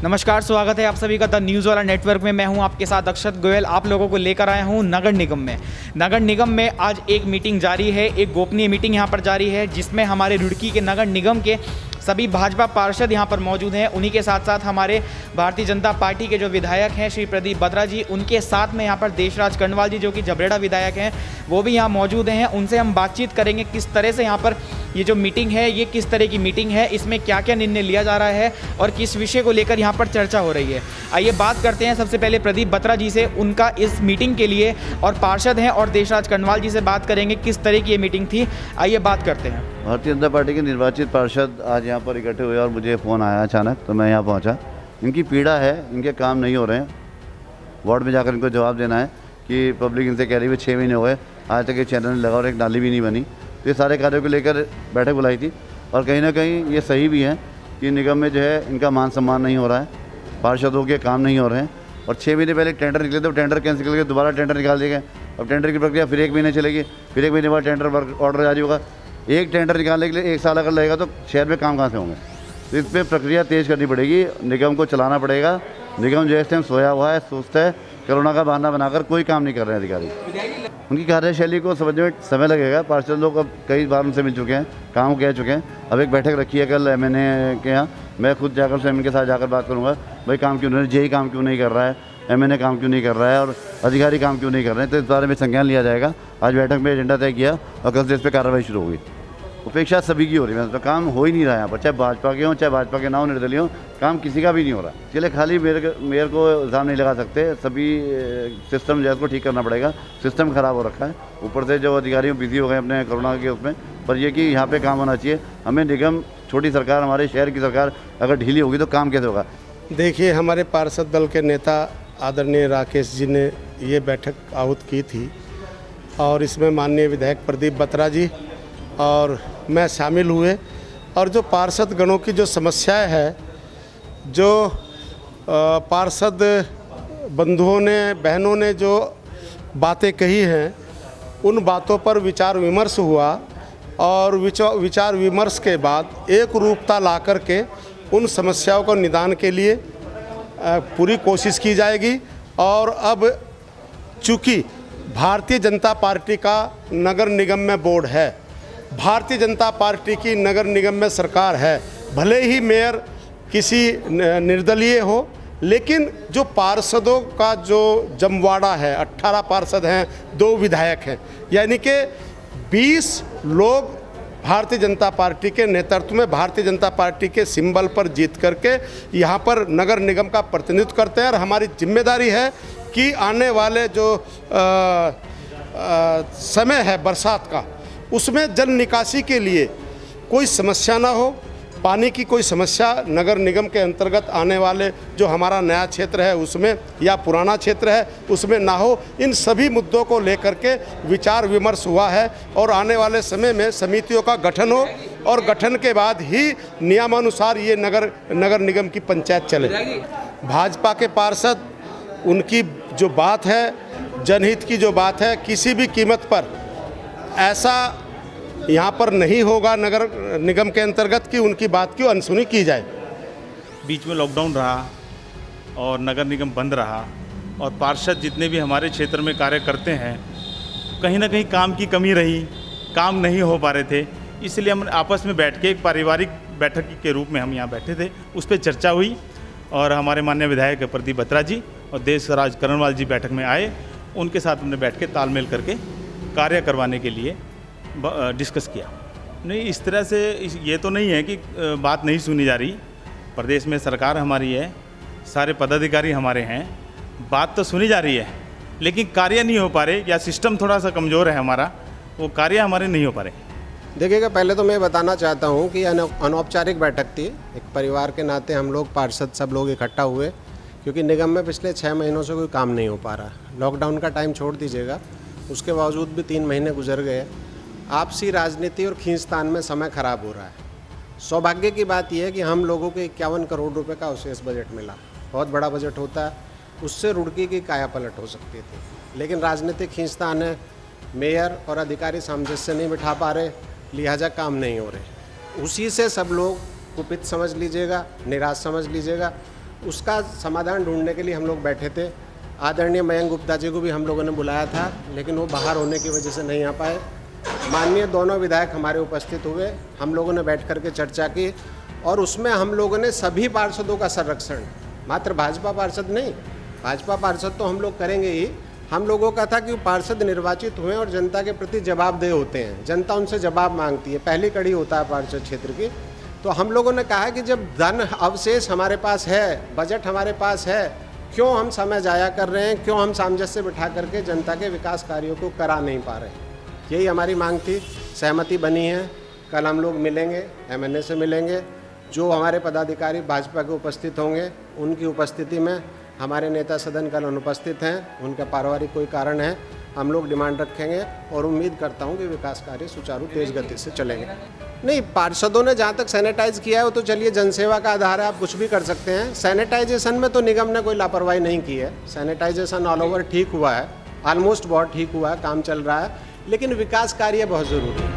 नमस्कार, स्वागत है आप सभी का द न्यूज़ वाला नेटवर्क में। मैं हूं आपके साथ अक्षत गोयल। आप लोगों को लेकर आया हूं नगर निगम में। नगर निगम में आज एक मीटिंग जारी है, एक गोपनीय मीटिंग यहां पर जारी है, जिसमें हमारे रुड़की के नगर निगम के सभी भाजपा पार्षद यहां पर मौजूद हैं। उन्हीं के साथ साथ हमारे भारतीय जनता पार्टी के जो विधायक हैं श्री प्रदीप बत्रा जी, उनके साथ में यहां पर देशराज कर्णवाल जी जो कि जबरेड़ा विधायक हैं, वो भी यहां मौजूद हैं। उनसे हम बातचीत करेंगे किस तरह से यहाँ पर ये जो मीटिंग है ये किस तरह की मीटिंग है, इसमें क्या क्या निर्णय लिया जा रहा है और किस विषय को लेकर यहाँ पर चर्चा हो रही है। आइए बात करते हैं सबसे पहले प्रदीप बत्रा जी से, उनका इस मीटिंग के लिए, और पार्षद हैं और देशराज कर्णवाल जी से बात करेंगे किस तरह की ये मीटिंग थी। आइए बात करते हैं। भारतीय जनता पार्टी के निर्वाचित पार्षद आज यहाँ पर इकट्ठे हुए और मुझे फ़ोन आया अचानक, तो मैं यहाँ पहुँचा। इनकी पीड़ा है, इनके काम नहीं हो रहे हैं। वार्ड में जाकर इनको जवाब देना है कि पब्लिक इनसे कह रही है 6 महीने हो गए, आज तक ये चैनल नहीं लगा और एक नाली भी नहीं बनी। तो ये सारे कार्यों को लेकर बैठक बुलाई थी और कहीं ना कहीं ये सही भी है कि निगम में जो है इनका मान सम्मान नहीं हो रहा है, पार्षदों के काम नहीं हो रहे हैं। और 6 महीने पहले टेंडर निकले थे, टेंडर कैंसिल करके दोबारा टेंडर निकाल दिए गए। अब टेंडर की प्रक्रिया फिर 1 महीने चलेगी, फिर 1 महीने बाद टेंडर वर्क ऑर्डर जारी होगा। एक टेंडर निकालने के लिए 1 साल अगर लगेगा तो शहर में काम कहाँ से होंगे। तो इस पर प्रक्रिया तेज़ करनी पड़ेगी, निगम को चलाना पड़ेगा। निगम जो है सोया हुआ है, सुस्त है, कोरोना का बहाना बनाकर कोई काम नहीं कर रहे हैं अधिकारी। उनकी कार्यशैली को समझने में समय लगेगा। पार्षद लोग अब कई बार उनसे मिल चुके हैं, काम कह चुके हैं। अब एक बैठक रखी है कल एमएनए के यहाँ, मैं खुद जाकर स्वयं के साथ जाकर बात करूँगा, भाई काम क्यों नहीं, जेई काम क्यों नहीं कर रहा है, एमएनए काम क्यों नहीं कर रहा है और अधिकारी काम क्यों नहीं कर रहे हैं। तो इस बारे में संज्ञान लिया जाएगा। आज बैठक में एजेंडा तय किया और कल से इस पर कार्रवाई शुरू होगी। उपेक्षा सभी की हो रही है, तो काम हो ही नहीं रहा है यहाँ पर, चाहे भाजपा के हों चाहे भाजपा के ना हो, निर्दलीय हों, काम किसी का भी नहीं हो रहा। इसलिए खाली मेयर को इल्ज़ाम नहीं लगा सकते, सभी सिस्टम जो है उसको ठीक करना पड़ेगा। सिस्टम ख़राब हो रखा है, ऊपर से जो अधिकारी बिजी हो गए अपने कोरोना के उसमें। पर ये कि यहाँ पे काम होना चाहिए। हमें निगम, छोटी सरकार, हमारे शहर की सरकार अगर ढीली होगी तो काम कैसे होगा। देखिए, हमारे पार्षद दल के नेता आदरणीय राकेश जी ने ये बैठक आहूत की थी और इसमें माननीय विधायक प्रदीप बत्रा जी और मैं शामिल हुए। और जो पार्षद गणों की जो समस्याएं है, जो पार्षद बंधुओं ने, बहनों ने जो बातें कही हैं, उन बातों पर विचार विमर्श हुआ और विचार विमर्श के बाद एक रूपता ला कर के उन समस्याओं को निदान के लिए पूरी कोशिश की जाएगी। और अब चूँकि भारतीय जनता पार्टी का नगर निगम में बोर्ड है, भारतीय जनता पार्टी की नगर निगम में सरकार है, भले ही मेयर किसी निर्दलीय हो, लेकिन जो पार्षदों का जो जमवाड़ा है, 18 पार्षद हैं, 2 विधायक हैं, यानी कि 20 लोग भारतीय जनता पार्टी के नेतृत्व में भारतीय जनता पार्टी के सिंबल पर जीत करके यहाँ पर नगर निगम का प्रतिनिधित्व करते हैं। और हमारी जिम्मेदारी है कि आने वाले जो समय है बरसात का, उसमें जल निकासी के लिए कोई समस्या ना हो, पानी की कोई समस्या नगर निगम के अंतर्गत आने वाले जो हमारा नया क्षेत्र है उसमें या पुराना क्षेत्र है उसमें ना हो। इन सभी मुद्दों को लेकर के विचार विमर्श हुआ है और आने वाले समय में समितियों का गठन हो और गठन के बाद ही नियमानुसार ये नगर निगम की पंचायत चले। भाजपा के पार्षद, उनकी जो बात है, जनहित की जो बात है, किसी भी कीमत पर ऐसा यहाँ पर नहीं होगा नगर निगम के अंतर्गत कि उनकी बात की अनसुनी की जाए। बीच में लॉकडाउन रहा और नगर निगम बंद रहा और पार्षद जितने भी हमारे क्षेत्र में कार्य करते हैं, कहीं ना कहीं काम की कमी रही, काम नहीं हो पा रहे थे। इसलिए हम आपस में बैठ के एक पारिवारिक बैठक के रूप में हम यहाँ बैठे थे, उस पर चर्चा हुई और हमारे माननीय विधायक प्रदीप बत्रा जी और देशराज कर्णवाल जी बैठक में आए। उनके साथ हमने बैठ के तालमेल करके कार्य करवाने के लिए डिस्कस किया। नहीं, इस तरह से ये तो नहीं है कि बात नहीं सुनी जा रही। प्रदेश में सरकार हमारी है, सारे पदाधिकारी हमारे हैं, बात तो सुनी जा रही है, लेकिन कार्य नहीं हो पा रहे, या सिस्टम थोड़ा सा कमज़ोर है हमारा, वो कार्य हमारे नहीं हो पा रहे। देखिएगा, पहले तो मैं बताना चाहता हूँ कि अनौपचारिक बैठक थी। एक परिवार के नाते हम लोग पार्षद सब लोग इकट्ठा हुए, क्योंकि निगम में पिछले 6 महीनों से कोई काम नहीं हो पा रहा। लॉकडाउन का टाइम छोड़ दीजिएगा, उसके बावजूद भी 3 महीने गुजर गए। आपसी राजनीति और खींचतान में समय खराब हो रहा है। सौभाग्य की बात यह है कि हम लोगों को 51 करोड़ रुपए का अवशेष बजट मिला। बहुत बड़ा बजट होता है, उससे रुड़की की काया पलट हो सकती थी, लेकिन राजनीतिक खींचतान है। मेयर और अधिकारी सामंजस्य नहीं बिठा पा रहे, लिहाजा काम नहीं हो रहे। उसी से सब लोग कुपित समझ लीजिएगा, निराश समझ लीजिएगा। उसका समाधान ढूंढने के लिए हम लोग बैठे थे। आदरणीय मयंक गुप्ता जी को भी हम लोगों ने बुलाया था, लेकिन वो बाहर होने की वजह से नहीं आ पाए। माननीय दोनों विधायक हमारे उपस्थित हुए, हम लोगों ने बैठ कर के चर्चा की और उसमें हम लोगों ने सभी पार्षदों का संरक्षण, मात्र भाजपा पार्षद नहीं, भाजपा पार्षद तो हम लोग करेंगे ही, हम लोगों का था कि पार्षद निर्वाचित हुए और जनता के प्रति जवाबदेह होते हैं, जनता उनसे जवाब मांगती है, पहली कड़ी होता है पार्षद क्षेत्र की। तो हम लोगों ने कहा कि जब धन अवशेष हमारे पास है, बजट हमारे पास है, क्यों हम समय जाया कर रहे हैं, क्यों हम सामंजस्य बिठा करके जनता के विकास कार्यों को करा नहीं पा रहे हैं। यही हमारी मांग थी, सहमति बनी है। कल हम लोग मिलेंगे, MNA से मिलेंगे, जो हमारे पदाधिकारी भाजपा के उपस्थित होंगे उनकी उपस्थिति में, हमारे नेता सदन कल अनुपस्थित हैं, उनका पारिवारिक कोई कारण है, हम लोग डिमांड रखेंगे और उम्मीद करता हूं कि विकास कार्य सुचारू तेज गति से चलेंगे। नहीं, पार्षदों ने जहां तक सैनिटाइज किया है वो तो चलिए जनसेवा का आधार है, आप कुछ भी कर सकते हैं। सैनिटाइजेशन में तो निगम ने कोई लापरवाही नहीं की है, सैनिटाइजेशन ऑल ओवर ठीक हुआ है, ऑलमोस्ट बहुत ठीक हुआ है, काम चल रहा है, लेकिन विकास कार्य बहुत ज़रूरी है।